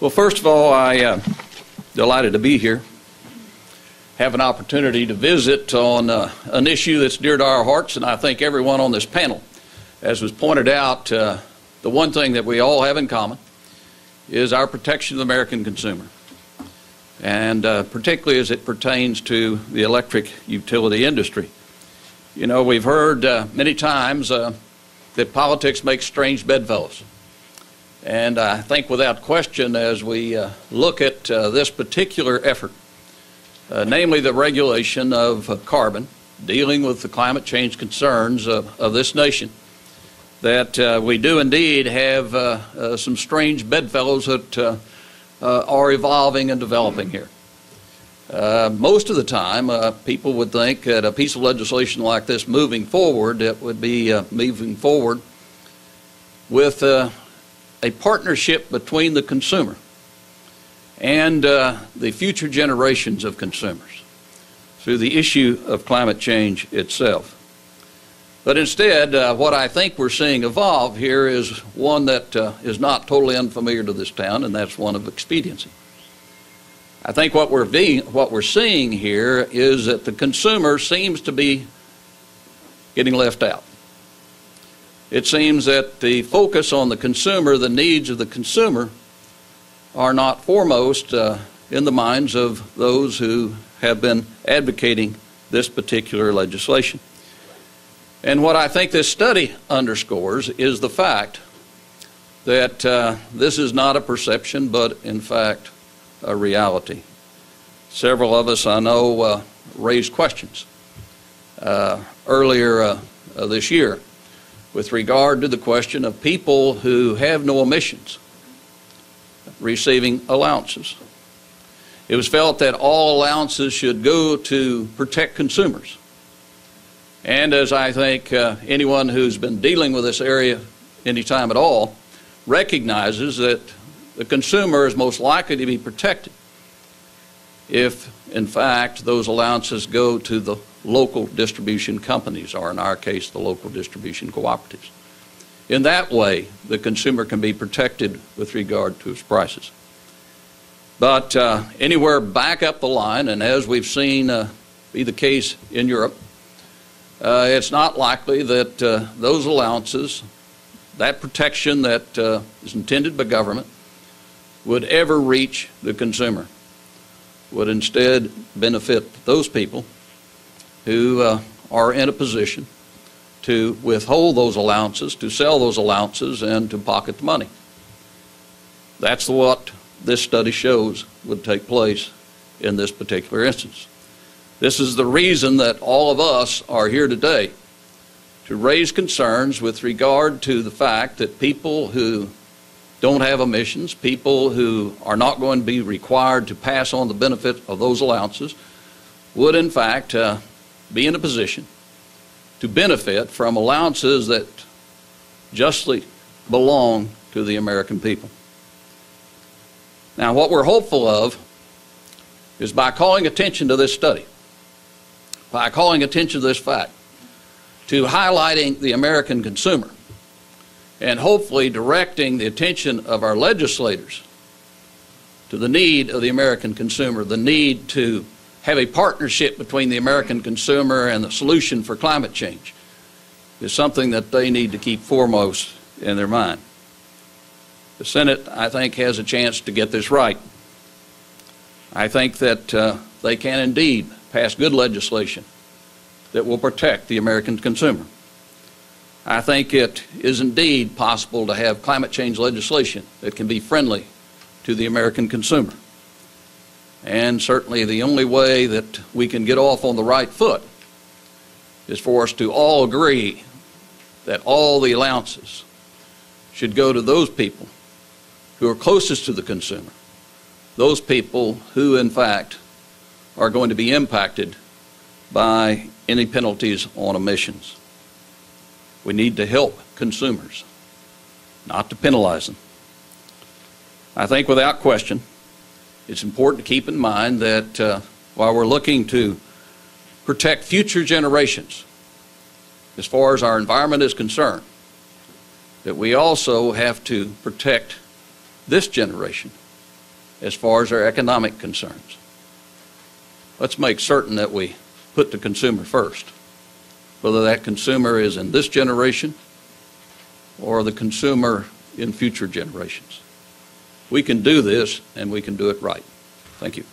Well, first of all, I'm delighted to be here, have an opportunity to visit on an issue that's dear to our hearts, and I think everyone on this panel, as was pointed out, the one thing that we all have in common is our protection of the American consumer, and particularly as it pertains to the electric utility industry. You know, we've heard many times that politics makes strange bedfellows. And I think without question, as we look at this particular effort, namely the regulation of carbon, dealing with the climate change concerns of this nation, that we do indeed have some strange bedfellows that are evolving and developing here. Most of the time, people would think that a piece of legislation like this moving forward, it would be moving forward with a partnership between the consumer and the future generations of consumers through the issue of climate change itself. But instead, what I think we're seeing evolve here is one that is not totally unfamiliar to this town, and that's one of expediency. I think what we're seeing here is that the consumer seems to be getting left out. It seems that the focus on the consumer, the needs of the consumer, are not foremost in the minds of those who have been advocating this particular legislation. And what I think this study underscores is the fact that this is not a perception, but in fact a reality. Several of us, I know, raised questions earlier this year with regard to the question of people who have no emissions receiving allowances. It was felt that all allowances should go to protect consumers. And as I think anyone who's been dealing with this area any time at all recognizes that the consumer is most likely to be protected if, in fact, those allowances go to the local distribution companies, or in our case, the local distribution cooperatives. In that way, the consumer can be protected with regard to its prices. But anywhere back up the line, and as we've seen be the case in Europe, it's not likely that those allowances, that protection that is intended by government, would ever reach the consumer, would instead benefit those people who are in a position to withhold those allowances, to sell those allowances, and to pocket the money. That's what this study shows would take place in this particular instance. This is the reason that all of us are here today, to raise concerns with regard to the fact that people who don't have emissions, people who are not going to be required to pass on the benefit of those allowances, would in fact be in a position to benefit from allowances that justly belong to the American people. Now, what we're hopeful of is by calling attention to this study, by calling attention to this fact, to highlighting the American consumer, and hopefully directing the attention of our legislators to the need of the American consumer, the need to have a partnership between the American consumer and the solution for climate change, is something that they need to keep foremost in their mind. The Senate, I think, has a chance to get this right. I think that they can indeed pass good legislation that will protect the American consumer. I think it is indeed possible to have climate change legislation that can be friendly to the American consumer. And certainly the only way that we can get off on the right foot is for us to all agree that all the allowances should go to those people who are closest to the consumer, those people who in fact are going to be impacted by any penalties on emissions. We need to help consumers, not to penalize them. I think without question, it's important to keep in mind that while we're looking to protect future generations, as far as our environment is concerned, that we also have to protect this generation as far as our economic concerns. Let's make certain that we put the consumer first, whether that consumer is in this generation or the consumer in future generations. We can do this, and we can do it right. Thank you.